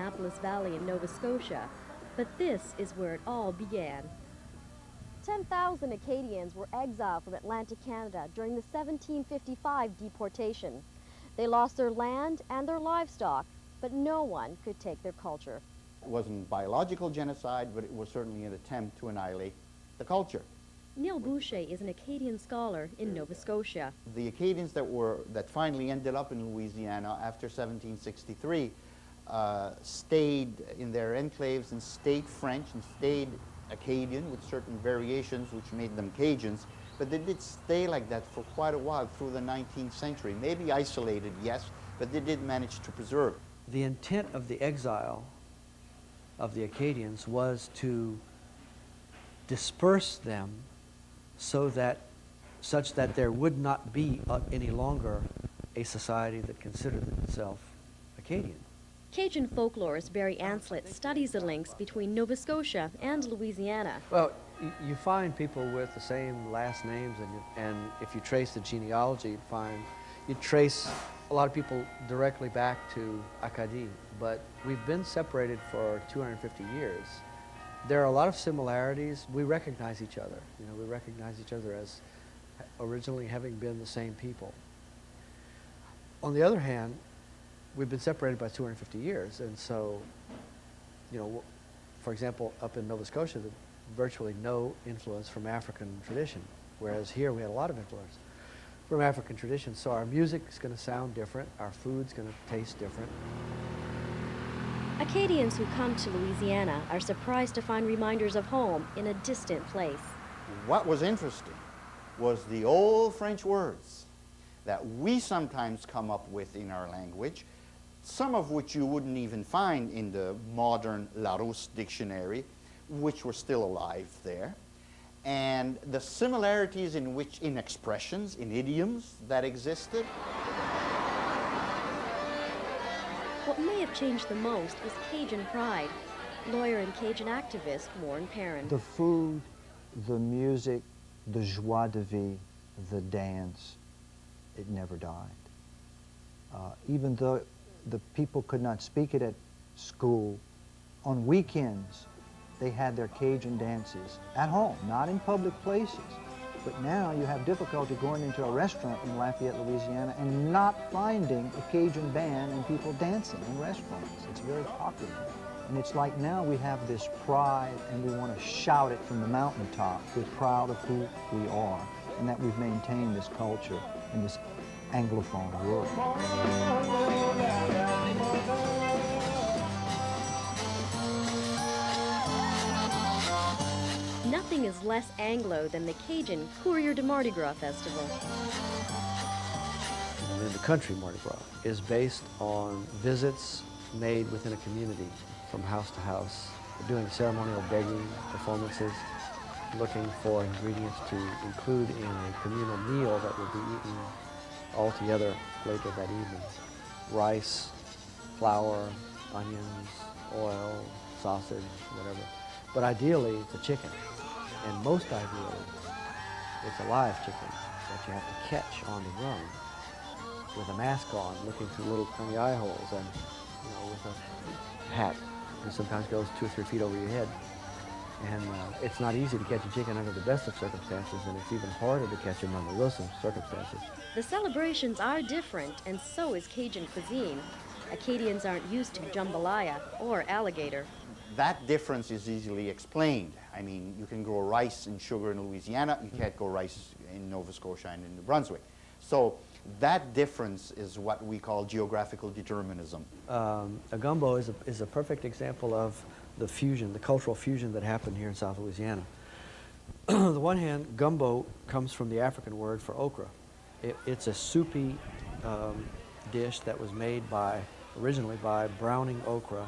Annapolis Valley in Nova Scotia, but this is where it all began. 10,000 Acadians were exiled from Atlantic Canada during the 1755 deportation. They lost their land and their livestock, but no one could take their culture. It wasn't biological genocide, but it was certainly an attempt to annihilate the culture. Neil Boucher is an Acadian scholar in Nova Scotia. The Acadians that finally ended up in Louisiana after 1763 stayed in their enclaves and stayed French and stayed Acadian with certain variations which made them Cajuns, but they did stay like that for quite a while through the 19th century. Maybe isolated, yes, but they did manage to preserve. The intent of the exile of the Acadians was to disperse them such that there would not be any longer a society that considered itself Acadian. Cajun folklorist Barry Ancelet studies the links between Nova Scotia and Louisiana. Well, you find people with the same last names, and if you trace the genealogy, you trace a lot of people directly back to Acadia, but we've been separated for 250 years. There are a lot of similarities. We recognize each other. We recognize each other as originally having been the same people. On the other hand, we've been separated by 250 years, and so, for example, up in Nova Scotia, there's virtually no influence from African tradition, whereas here we had a lot of influence from African tradition. So our music is going to sound different, our food's going to taste different. Acadians who come to Louisiana are surprised to find reminders of home in a distant place. What was interesting was the old French words that we sometimes come up with in our language, some of which you wouldn't even find in the modern Larousse dictionary, which were still alive there, and the similarities in expressions, in idioms that existed. What may have changed the most is Cajun pride. Lawyer and Cajun activist Warren Perrin. The food, the music, the joie de vivre, the dance, it never died. Even though the people could not speak it at school, on weekends they had their Cajun dances at home, not in public places. But now you have difficulty going into a restaurant in Lafayette, Louisiana, and not finding a Cajun band and people dancing in restaurants. It's very popular. And it's like now we have this pride and we want to shout it from the mountaintop. We're proud of who we are and that we've maintained this culture in this Anglophone world. Nothing is less Anglo than the Cajun Courrier de Mardi Gras Festival. And in the country, Mardi Gras is based on visits made within a community from house to house, doing ceremonial begging performances, looking for ingredients to include in a communal meal that will be eaten all together later that evening. Rice, flour, onions, oil, sausage, whatever. But ideally, it's a chicken. And most ideally, it's a live chicken that you have to catch on the run with a mask on, looking through little tiny eye holes, and with a hat that sometimes goes 2 or 3 feet over your head. And it's not easy to catch a chicken under the best of circumstances, and it's even harder to catch them under those circumstances. The celebrations are different, and so is Cajun cuisine. Acadians aren't used to jambalaya or alligator. That difference is easily explained. I mean, you can grow rice and sugar in Louisiana, you can't grow rice in Nova Scotia and in New Brunswick. So that difference is what we call geographical determinism. A gumbo is a perfect example of the fusion, the cultural fusion that happened here in South Louisiana. On the one hand, gumbo comes from the African word for okra. It's a soupy dish that was made originally by browning okra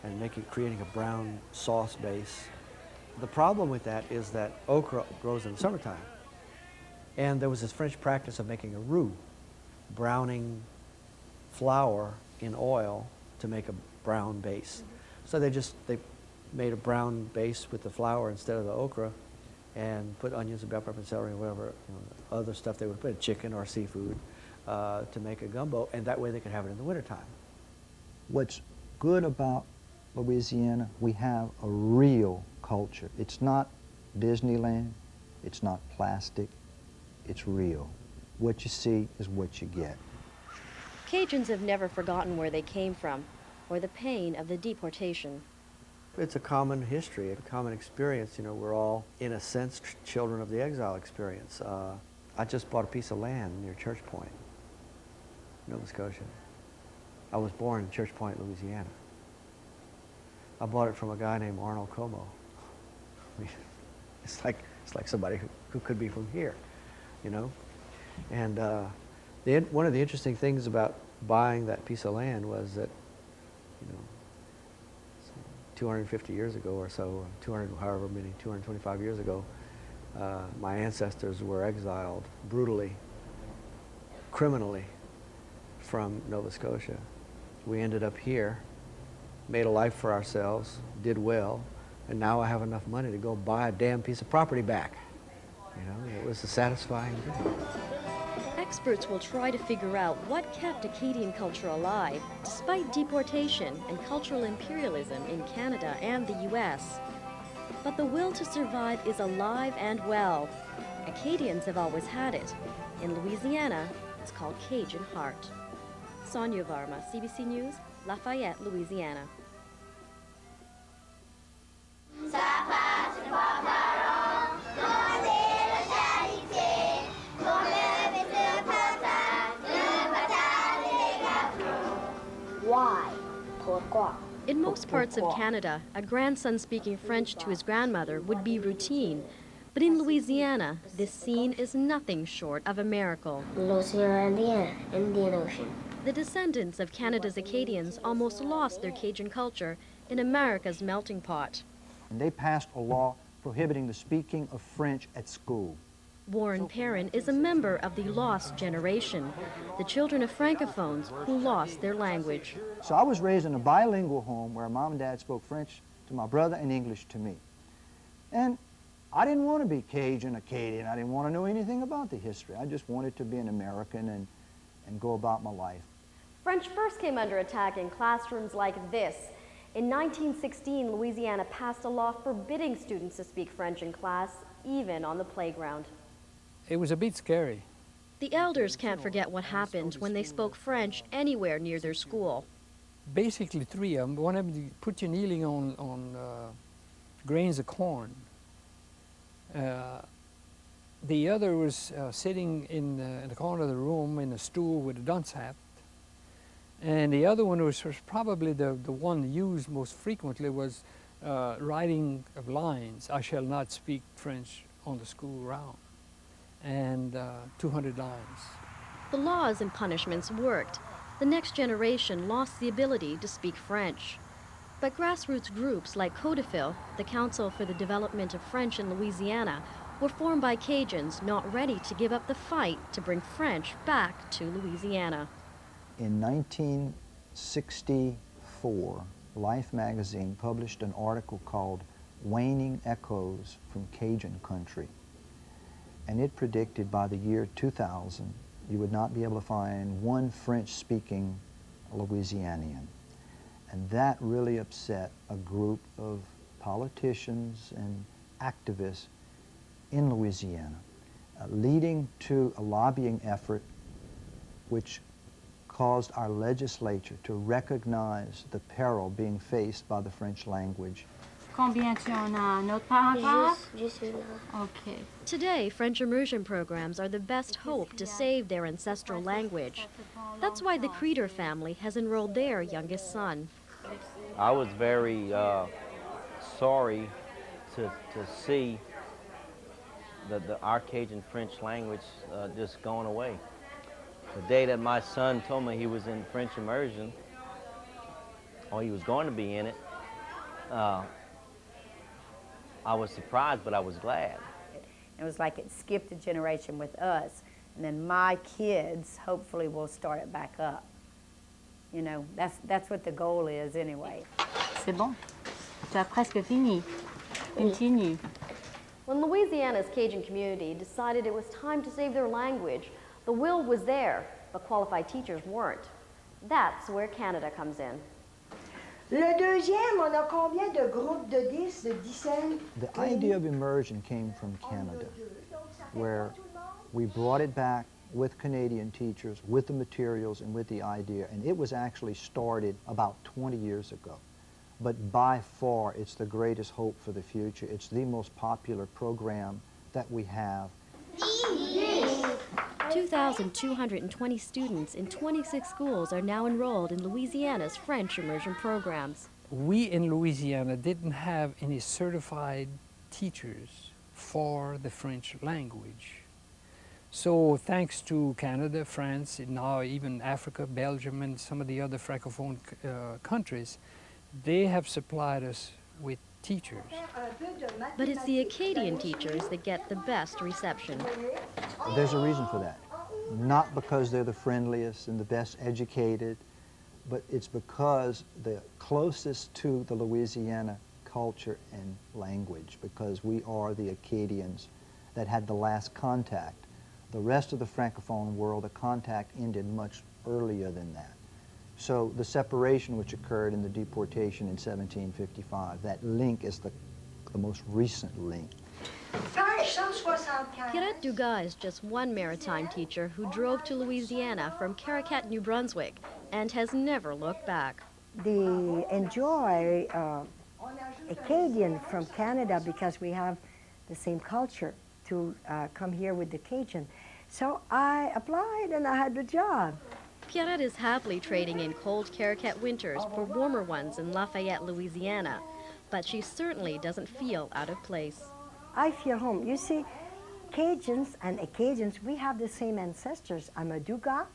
and creating a brown sauce base. The problem with that is that okra grows in the summertime. And there was this French practice of making a roux, browning flour in oil to make a brown base. So they made a brown base with the flour instead of the okra and put onions and bell pepper and celery and whatever other stuff they would put, chicken or seafood, to make a gumbo, and that way they could have it in the wintertime. What's good about Louisiana, we have a real culture. It's not Disneyland, it's not plastic, it's real. What you see is what you get. Cajuns have never forgotten where they came from or the pain of the deportation. It's a common history, a common experience. You know, we're all, in a sense, children of the exile experience. I just bought a piece of land near Church Point, Nova Scotia. I was born in Church Point, Louisiana. I bought it from a guy named Arnold Como. I mean, it's like somebody who could be from here, you know? And one of the interesting things about buying that piece of land was that, you know, 250 years ago or so, 225 years ago, my ancestors were exiled brutally, criminally from Nova Scotia. We ended up here, made a life for ourselves, did well, and now I have enough money to go buy a damn piece of property back. You know, it was a satisfying thing. Experts will try to figure out what kept Acadian culture alive despite deportation and cultural imperialism in Canada and the U.S. But the will to survive is alive and well. Acadians have always had it. In Louisiana, it's called Cajun heart. Sonia Varma, CBC News, Lafayette, Louisiana. Why? Pourquoi? In most parts of Canada, a grandson speaking French to his grandmother would be routine. But in Louisiana, this scene is nothing short of a miracle. Louisiana, Indiana, Indian Ocean. The descendants of Canada's Acadians almost lost their Cajun culture in America's melting pot. And they passed a law prohibiting the speaking of French at school. Warren Perrin is a member of the lost generation, the children of Francophones who lost their language. So I was raised in a bilingual home where Mom and Dad spoke French to my brother and English to me. And I didn't want to be Cajun, Acadian. I didn't want to know anything about the history. I just wanted to be an American and go about my life. French first came under attack in classrooms like this. In 1916, Louisiana passed a law forbidding students to speak French in class, even on the playground. It was a bit scary. The elders can't forget what happened when they spoke French anywhere near their school. Basically three of them. One of them put you kneeling on grains of corn. The other was sitting in the corner of the room in a stool with a dunce hat. And the other one was probably the one used most frequently was writing of lines. I shall not speak French on the school round. And 200 lines. The laws and punishments worked. The next generation lost the ability to speak French. But grassroots groups like Codefil, the Council for the Development of French in Louisiana, were formed by Cajuns not ready to give up the fight to bring French back to Louisiana. In 1964, Life magazine published an article called Waning Echoes from Cajun Country. And it predicted by the year 2000, you would not be able to find one French-speaking Louisianian. And that really upset a group of politicians and activists in Louisiana, leading to a lobbying effort which caused our legislature to recognize the peril being faced by the French language. Combien tu en as? Un autre paragraphe? Just celui-là. Okay. Today, French immersion programs are the best hope to save their ancestral language. That's why the Creeder family has enrolled their youngest son. I was very sorry to see our Cajun French language just going away. The day that my son told me he was in French immersion, or he was going to be in it, I was surprised, but I was glad. It was like it skipped a generation with us, and then my kids hopefully will start it back up. You know, that's what the goal is anyway. C'est bon. Tu as presque fini. Continue. When Louisiana's Cajun community decided it was time to save their language, the will was there, but qualified teachers weren't. That's where Canada comes in. Le deuxième, on a combien de groupes de 10, de dizaines? The idea of immersion came from Canada, where we brought it back with Canadian teachers, with the materials and with the idea, and it was actually started about 20 years ago. But by far, it's the greatest hope for the future. It's the most popular program that we have. 2,220 students in 26 schools are now enrolled in Louisiana's French immersion programs. We in Louisiana didn't have any certified teachers for the French language. So thanks to Canada, France, and now even Africa, Belgium, and some of the other Francophone countries, they have supplied us with teachers. But it's the Acadian teachers that get the best reception. There's a reason for that. Not because they're the friendliest and the best educated, but it's because they're closest to the Louisiana culture and language, because we are the Acadians that had the last contact. The rest of the Francophone world, the contact ended much earlier than that. So the separation which occurred in the deportation in 1755, that link is the most recent link. Pierrette Dugas is just one maritime teacher who drove to Louisiana from Caracat, New Brunswick, and has never looked back. They enjoy Acadian from Canada because we have the same culture to come here with the Cajun. So I applied and I had the job. Pierrette is happily trading in cold Caracat winters for warmer ones in Lafayette, Louisiana, but she certainly doesn't feel out of place. I feel home. You see, Cajuns and Acadians, we have the same ancestors. I'm a Dugas.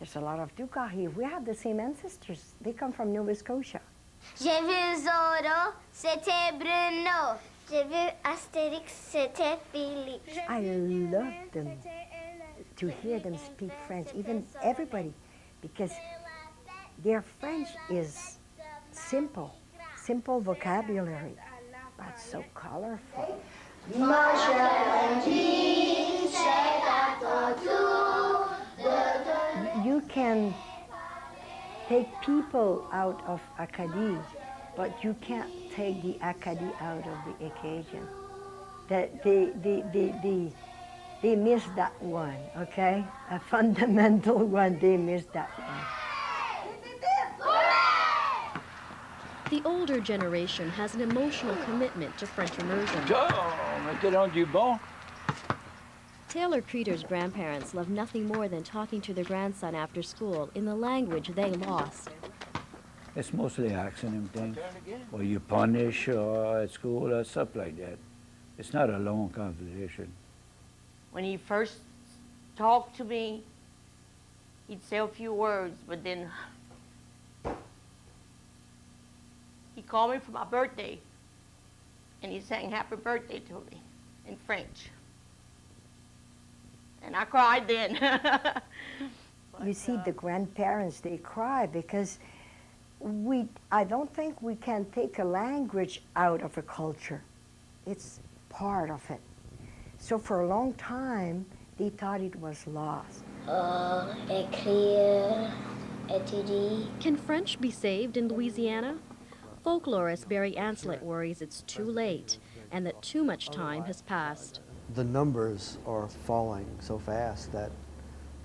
There's a lot of Dugas here. We have the same ancestors. They come from Nova Scotia. J'ai vu Zorro, c'était Bruno. J'ai vu Astérix, c'était Félix. I love them, to hear them speak French, even everybody, because their French is simple vocabulary, but so colorful. You can take people out of Acadie, but you can't take the Acadie out of the Acadian. They miss that one, okay? A fundamental one, they miss that one. The older generation has an emotional commitment to French immersion. Taylor Creeder's grandparents love nothing more than talking to their grandson after school in the language they lost. It's mostly accident things, or you punish at school or stuff like that. It's not a long conversation. When he first talked to me, he'd say a few words, but then he called me for my birthday, and he sang happy birthday to me in French. And I cried then. You see, the grandparents, they cry because I don't think we can take a language out of a culture. It's part of it. So for a long time, they thought it was lost. Écrire, étudier. Can French be saved in Louisiana? Folklorist Barry Ancelet worries it's too late and that too much time has passed. The numbers are falling so fast that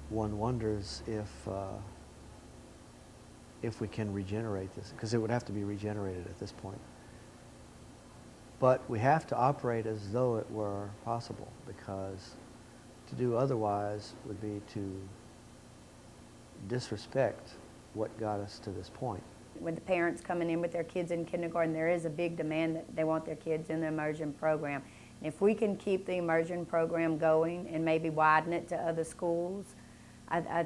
one wonders if we can regenerate this, because it would have to be regenerated at this point. But we have to operate as though it were possible, because to do otherwise would be to disrespect what got us to this point. With the parents coming in with their kids in kindergarten, there is a big demand that they want their kids in the immersion program. And if we can keep the immersion program going and maybe widen it to other schools, I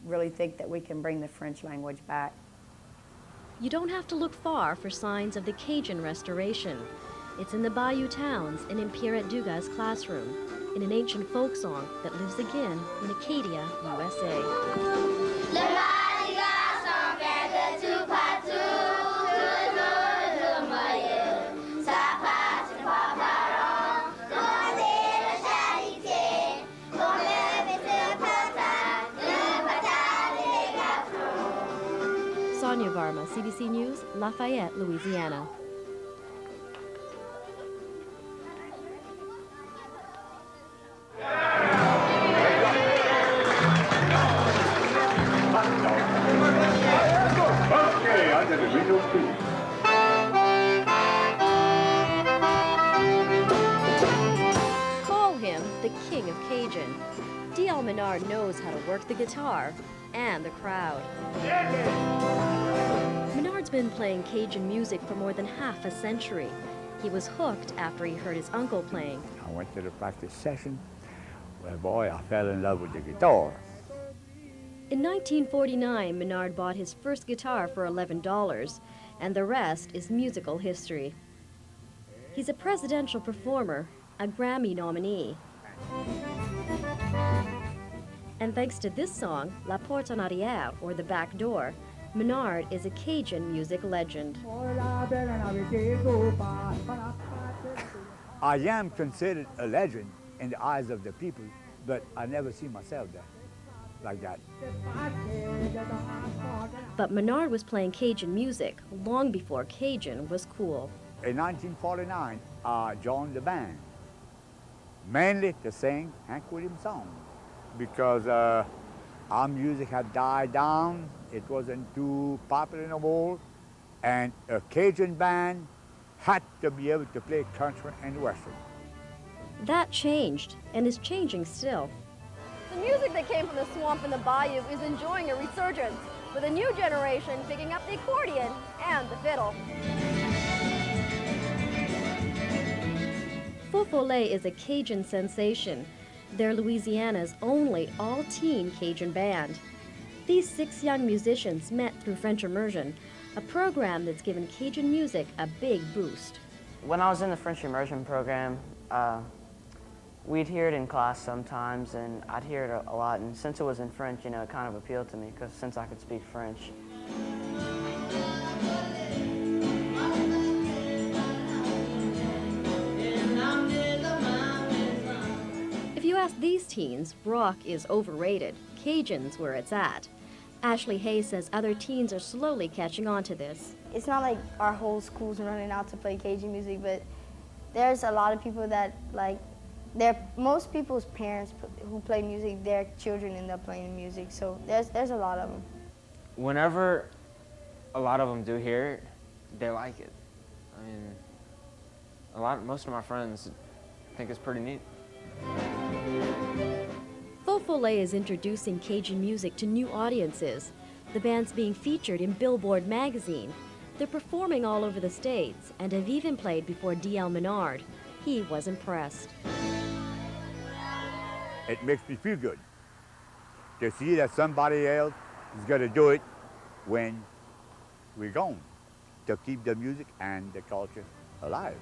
really think that we can bring the French language back. You don't have to look far for signs of the Cajun restoration. It's in the Bayou towns and in Pierrette Dugas' classroom, in an ancient folk song that lives again in Acadia, USA. Le Mardi Gras s'en fait de tout partout, toujours le moyen. Ça passe une fois par an, demander la charité, pour lever ce partage, le partage des gâteaux. Sonia Varma, CBC News, Lafayette, Louisiana. Call him the King of Cajun. D.L. Menard knows how to work the guitar and the crowd. Menard's been playing Cajun music for more than half a century. He was hooked after he heard his uncle playing. I went to the practice session. Well, boy, I fell in love with the guitar. In 1949, Menard bought his first guitar for $11, and the rest is musical history. He's a presidential performer, a Grammy nominee. And thanks to this song, La Porte en Arrière, or The Back Door, Menard is a Cajun music legend. I am considered a legend in the eyes of the people, but I never see myself there like that. But Menard was playing Cajun music long before Cajun was cool. In 1949, I joined the band, mainly to sing Hank Williams songs, because our music had died down. It wasn't too popular no more, and a Cajun band had to be able to play country and western. That changed, and is changing still. The music that came from the swamp and the bayou is enjoying a resurgence, with a new generation picking up the accordion and the fiddle. Faux Follet is a Cajun sensation. They're Louisiana's only all-teen Cajun band. These 6 young musicians met through French Immersion, a program that's given Cajun music a big boost. When I was in the French Immersion program, we'd hear it in class sometimes, and I'd hear it a lot. And since it was in French, you know, it kind of appealed to me, because since I could speak French. If you ask these teens, rock is overrated. Cajun's where it's at. Ashley Hayes says other teens are slowly catching on to this. It's not like our whole school's running out to play Cajun music, but there's a lot of people that, like, most people's parents who play music, their children end up playing music, so there's a lot of them. Whenever a lot of them do hear it, they like it. I mean, most of my friends think it's pretty neat. Faux Follet is introducing Cajun music to new audiences. The band's being featured in Billboard magazine. They're performing all over the States and have even played before D.L. Menard. He was impressed. It makes me feel good to see that somebody else is going to do it when we're gone, to keep the music and the culture alive.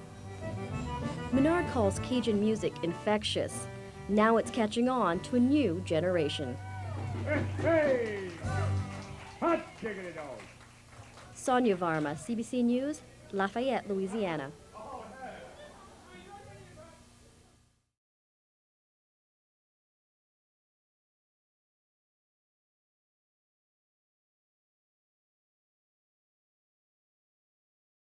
Menard calls Cajun music infectious. Now it's catching on to a new generation. Hey! Hot diggity dog! Sonia Varma, CBC News, Lafayette, Louisiana.